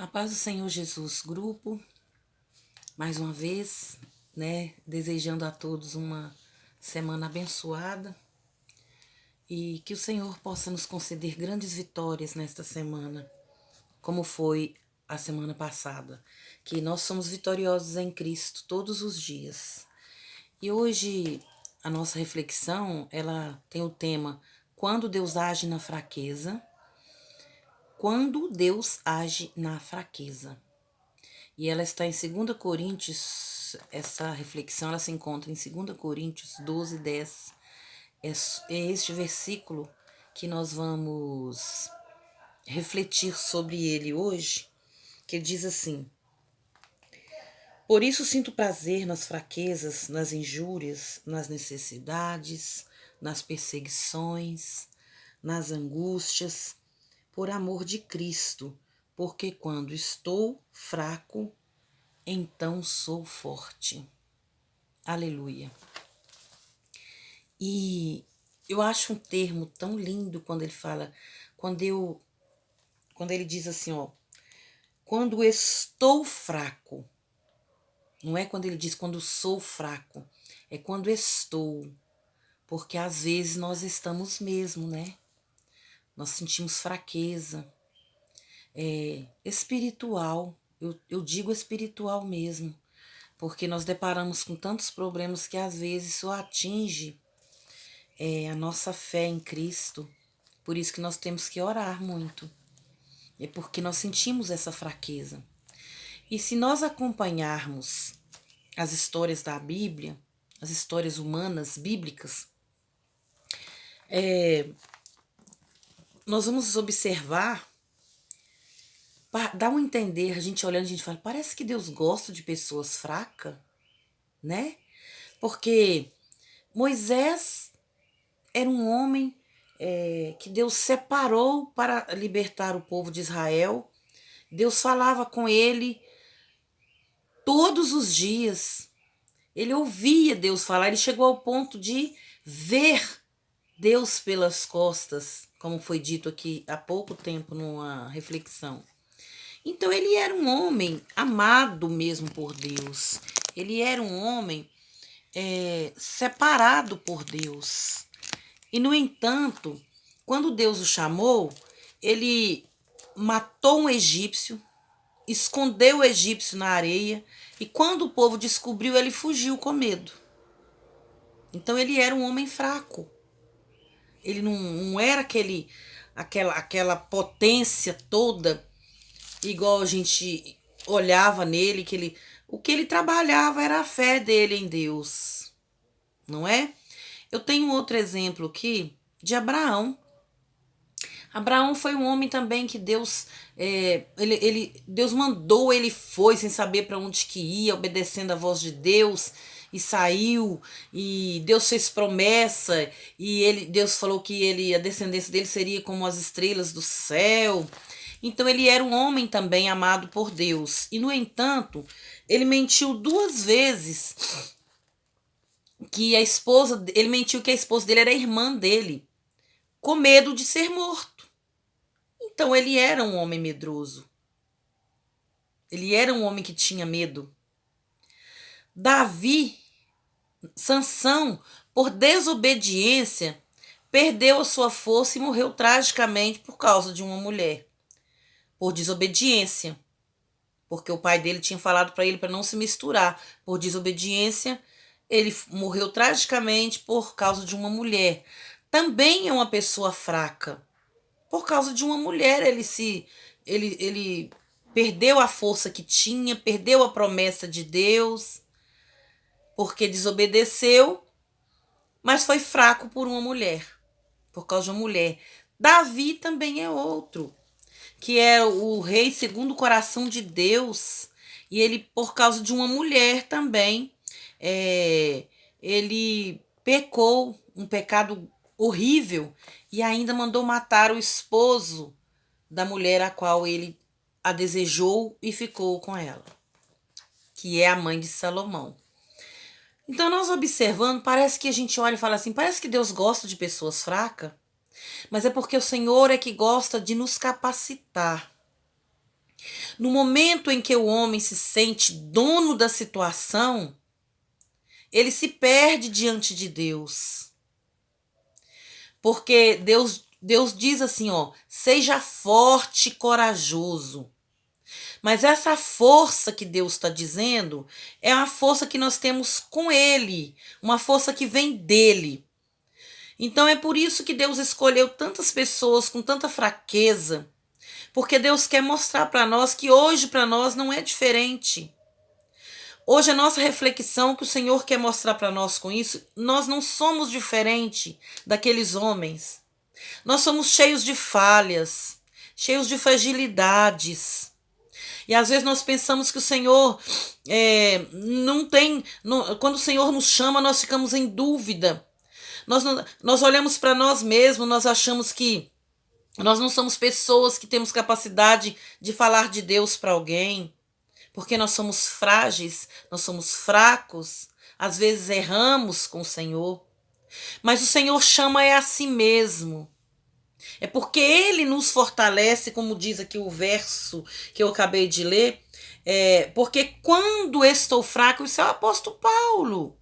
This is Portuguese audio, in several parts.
A paz do Senhor Jesus, grupo, mais uma vez, desejando a todos uma semana abençoada e que o Senhor possa nos conceder grandes vitórias nesta semana, como foi a semana passada, que nós somos vitoriosos em Cristo todos os dias. E hoje a nossa reflexão, ela tem o tema Quando Deus age na fraqueza. Quando Deus age na fraqueza. E ela está em 2 Coríntios, essa reflexão ela se encontra em 2 Coríntios 12, 10. É este versículo que nós vamos refletir sobre ele hoje, que diz assim: Por isso sinto prazer nas fraquezas, nas injúrias, nas necessidades, nas perseguições, nas angústias, por amor de Cristo, porque quando estou fraco, então sou forte. Aleluia. E eu acho um termo tão lindo quando ele fala, quando ele diz assim, quando estou fraco. Não é quando ele diz quando sou fraco, é quando estou. Porque às vezes nós estamos mesmo, né? Nós sentimos fraqueza. Espiritual, eu digo espiritual mesmo, porque nós deparamos com tantos problemas que às vezes isso atinge a nossa fé em Cristo. Por isso que nós temos que orar muito. É porque nós sentimos essa fraqueza. E se nós acompanharmos as histórias da Bíblia, as histórias humanas, bíblicas, nós vamos observar, dá um entender, a gente olhando, a gente fala, parece que Deus gosta de pessoas fracas, né? Porque Moisés era um homem que Deus separou para libertar o povo de Israel. Deus falava com ele todos os dias. Ele ouvia Deus falar. Ele chegou ao ponto de ver Deus pelas costas, como foi dito aqui há pouco tempo numa reflexão. Então ele era um homem amado mesmo por Deus. Ele era um homem separado por Deus. E, no entanto, quando Deus o chamou, ele matou um egípcio, escondeu o egípcio na areia, e quando o povo descobriu, ele fugiu com medo. Então ele era um homem fraco. Ele não era aquela potência toda, igual a gente olhava nele, o que ele trabalhava era a fé dele em Deus, não é? Eu tenho outro exemplo aqui de Abraão. Abraão foi um homem também que Deus Deus mandou, ele foi sem saber para onde que ia, obedecendo a voz de Deus, e saiu, e Deus fez promessa, e Deus falou que a descendência dele seria como as estrelas do céu. Então ele era um homem também amado por Deus. E, no entanto, ele mentiu 2 vezes ele mentiu que a esposa dele era a irmã dele, com medo de ser morto. Então ele era um homem medroso. Ele era um homem que tinha medo. Sansão, por desobediência, perdeu a sua força e morreu tragicamente por causa de uma mulher. Por desobediência. Porque o pai dele tinha falado para ele para não se misturar. Por desobediência, ele morreu tragicamente por causa de uma mulher. Também é uma pessoa fraca. Por causa de uma mulher, ele perdeu a força que tinha, perdeu a promessa de Deus, porque desobedeceu, mas foi fraco por uma mulher, por causa de uma mulher. Davi também é outro, que é o rei segundo o coração de Deus, e ele, por causa de uma mulher também, ele pecou, um pecado horrível, e ainda mandou matar o esposo da mulher a qual ele a desejou e ficou com ela, que é a mãe de Salomão. Então, nós observando, parece que a gente olha e fala assim, parece que Deus gosta de pessoas fracas, mas é porque o Senhor é que gosta de nos capacitar. No momento em que o homem se sente dono da situação, ele se perde diante de Deus. Porque Deus diz assim, ó, seja forte e corajoso. Mas essa força que Deus está dizendo é uma força que nós temos com Ele, uma força que vem dele. Então é por isso que Deus escolheu tantas pessoas com tanta fraqueza, porque Deus quer mostrar para nós que hoje para nós não é diferente. Hoje a nossa reflexão que o Senhor quer mostrar para nós com isso, nós não somos diferente daqueles homens. Nós somos cheios de falhas, cheios de fragilidades. E às vezes nós pensamos que o Senhor não tem... quando o Senhor nos chama, nós ficamos em dúvida. Nós olhamos para nós mesmos, nós achamos que nós não somos pessoas que temos capacidade de falar de Deus para alguém. Porque nós somos frágeis, nós somos fracos, às vezes erramos com o Senhor. Mas o Senhor chama a si mesmo. É porque Ele nos fortalece, como diz aqui o verso que eu acabei de ler. Porque quando estou fraco, isso é o apóstolo Paulo.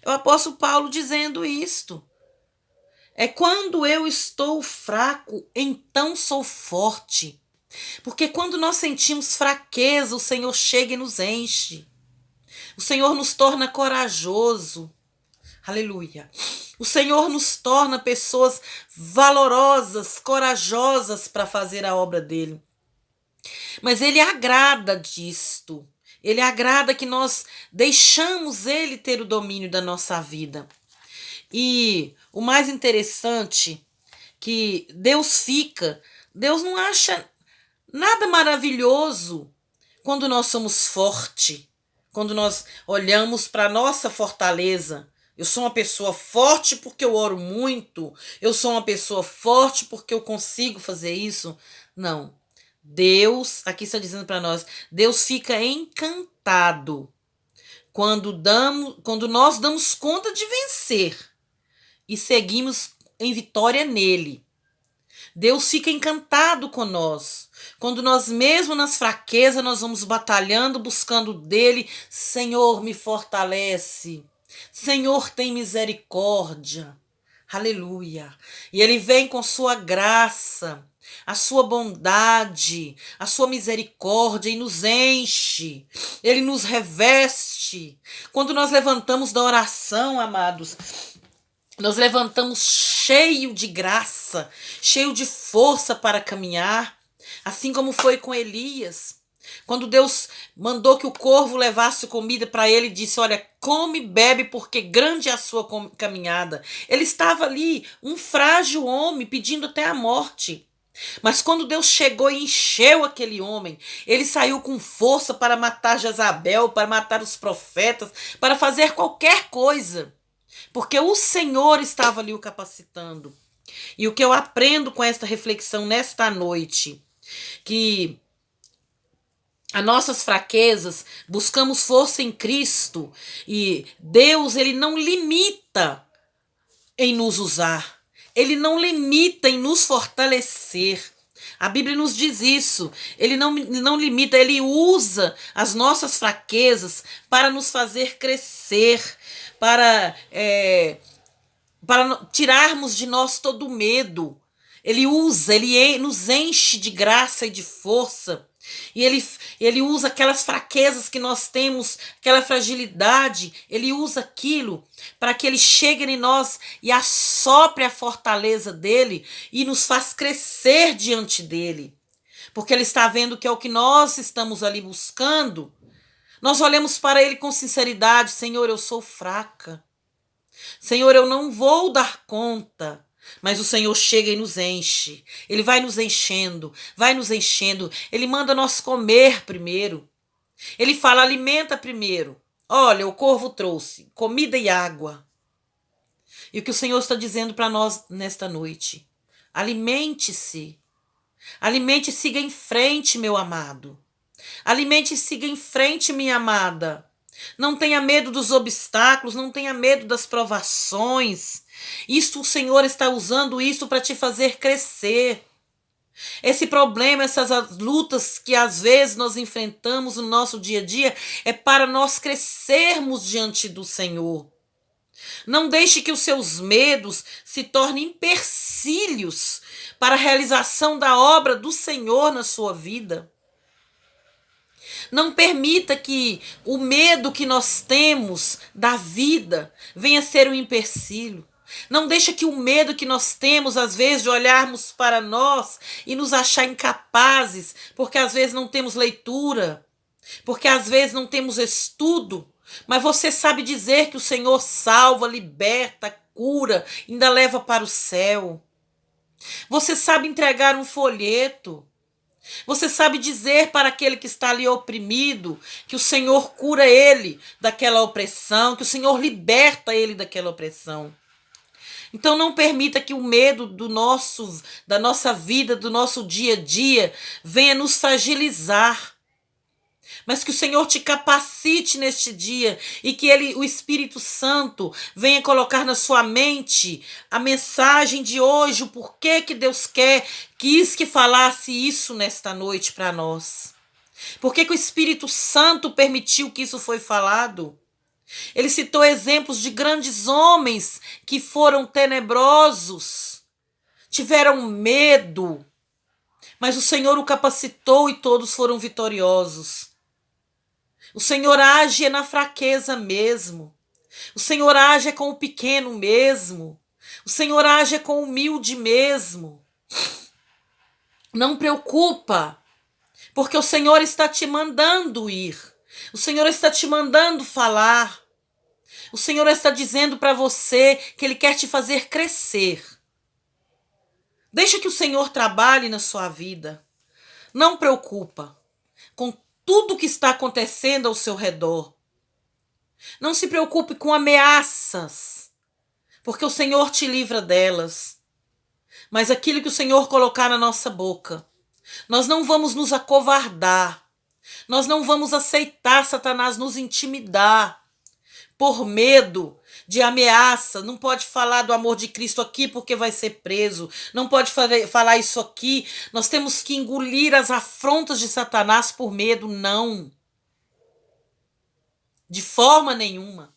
É o apóstolo Paulo dizendo isto. É quando eu estou fraco, então sou forte. Porque quando nós sentimos fraqueza, o Senhor chega e nos enche. O Senhor nos torna corajoso. Aleluia. O Senhor nos torna pessoas valorosas, corajosas para fazer a obra dele. Mas ele agrada disto. Ele agrada que nós deixamos ele ter o domínio da nossa vida. E o mais interessante que Deus não acha nada maravilhoso quando nós somos fortes, quando nós olhamos para a nossa fortaleza. Eu sou uma pessoa forte porque eu oro muito, eu sou uma pessoa forte porque eu consigo fazer isso. Não. Deus, aqui está dizendo para nós, Deus fica encantado quando nós damos conta de vencer e seguimos em vitória nele. Deus fica encantado com nós. Quando nós mesmo nas fraquezas nós vamos batalhando, buscando dele, Senhor, me fortalece. Senhor, tem misericórdia. Aleluia. E ele vem com sua graça, a sua bondade, a sua misericórdia e nos enche. Ele nos reveste. Quando nós levantamos da oração, amados, nós levantamos cheio de graça, cheio de força para caminhar, assim como foi com Elias. Quando Deus mandou que o corvo levasse comida para ele, disse, olha, come e bebe, porque grande é a sua caminhada. Ele estava ali, um frágil homem, pedindo até a morte. Mas quando Deus chegou e encheu aquele homem, ele saiu com força para matar Jezabel, para matar os profetas, para fazer qualquer coisa. Porque o Senhor estava ali o capacitando. E o que eu aprendo com esta reflexão nesta noite, que as nossas fraquezas, buscamos força em Cristo, e Deus, ele não limita em nos usar, ele não limita em nos fortalecer. A Bíblia nos diz isso, ele não limita, ele usa as nossas fraquezas para nos fazer crescer, para tirarmos de nós todo o medo. Ele usa, ele nos enche de graça e de força. E ele usa aquelas fraquezas que nós temos, aquela fragilidade, ele usa aquilo para que ele chegue em nós e assopre a fortaleza dele e nos faz crescer diante dele. Porque ele está vendo que é o que nós estamos ali buscando. Nós olhamos para ele com sinceridade, Senhor, eu sou fraca. Senhor, eu não vou dar conta. Mas o Senhor chega e nos enche. Ele vai nos enchendo, vai nos enchendo. Ele manda nós comer primeiro. Ele fala, alimenta primeiro. Olha, o corvo trouxe comida e água. E o que o Senhor está dizendo para nós nesta noite? Alimente-se. Alimente e siga em frente, meu amado. Alimente e siga em frente, minha amada. Não tenha medo dos obstáculos, não tenha medo das provações. Isto o Senhor está usando isto para te fazer crescer. Esse problema, essas lutas que às vezes nós enfrentamos no nosso dia a dia, é para nós crescermos diante do Senhor. Não deixe que os seus medos se tornem empecilhos para a realização da obra do Senhor na sua vida. Não permita que o medo que nós temos da vida venha ser um empecilho. Não deixa que o medo que nós temos, às vezes, de olharmos para nós e nos achar incapazes, porque às vezes não temos leitura, porque às vezes não temos estudo, mas você sabe dizer que o Senhor salva, liberta, cura, ainda leva para o céu. Você sabe entregar um folheto. Você sabe dizer para aquele que está ali oprimido que o Senhor cura ele daquela opressão, que o Senhor liberta ele daquela opressão. Então não permita que o medo da nossa vida, do nosso dia a dia, venha nos fragilizar. Mas que o Senhor te capacite neste dia e que o Espírito Santo venha colocar na sua mente a mensagem de hoje, o porquê que Deus quis que falasse isso nesta noite para nós. Por que o Espírito Santo permitiu que isso foi falado? Ele citou exemplos de grandes homens que foram tenebrosos, tiveram medo, mas o Senhor o capacitou e todos foram vitoriosos. O Senhor age na fraqueza mesmo. O Senhor age com o pequeno mesmo. O Senhor age com o humilde mesmo. Não preocupa, porque o Senhor está te mandando ir. O Senhor está te mandando falar. O Senhor está dizendo para você que Ele quer te fazer crescer. Deixa que o Senhor trabalhe na sua vida. Não preocupa com tudo que está acontecendo ao seu redor. Não se preocupe com ameaças, porque o Senhor te livra delas. Mas aquilo que o Senhor colocar na nossa boca, nós não vamos nos acovardar. Nós não vamos aceitar Satanás nos intimidar por medo de ameaça. Não pode falar do amor de Cristo aqui porque vai ser preso. Não pode falar isso aqui. Nós temos que engolir as afrontas de Satanás por medo. Não. De forma nenhuma.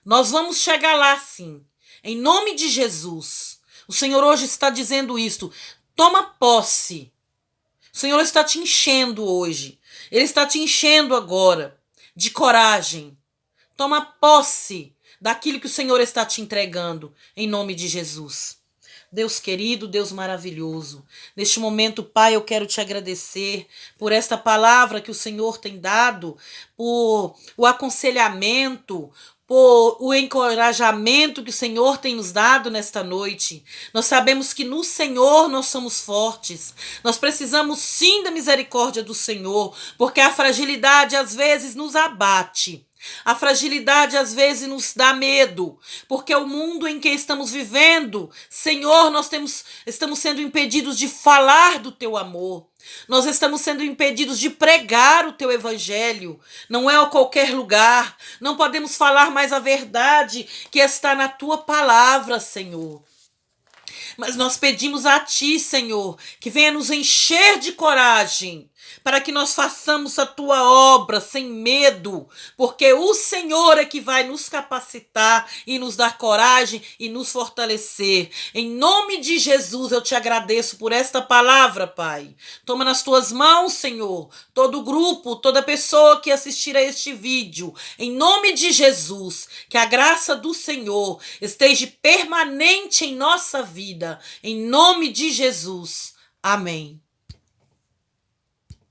Nós vamos chegar lá sim. Em nome de Jesus. O Senhor hoje está dizendo isto. Toma posse. O Senhor está te enchendo hoje. Ele está te enchendo agora de coragem. Toma posse daquilo que o Senhor está te entregando, em nome de Jesus. Deus querido, Deus maravilhoso, neste momento, Pai, eu quero te agradecer por esta palavra que o Senhor tem dado, por o aconselhamento, por o encorajamento que o Senhor tem nos dado nesta noite. Nós sabemos que no Senhor nós somos fortes. Nós precisamos sim da misericórdia do Senhor, porque a fragilidade às vezes nos abate. A fragilidade às vezes nos dá medo, porque o mundo em que estamos vivendo, Senhor, estamos sendo impedidos de falar do teu amor. Nós estamos sendo impedidos de pregar o teu evangelho. Não é a qualquer lugar. Não podemos falar mais a verdade que está na tua palavra, Senhor. Mas nós pedimos a ti, Senhor, que venha nos encher de coragem, para que nós façamos a tua obra sem medo, porque o Senhor é que vai nos capacitar e nos dar coragem e nos fortalecer. Em nome de Jesus, eu te agradeço por esta palavra, Pai. Toma nas tuas mãos, Senhor, todo o grupo, toda pessoa que assistir a este vídeo. Em nome de Jesus, que a graça do Senhor esteja permanente em nossa vida. Em nome de Jesus. Amém.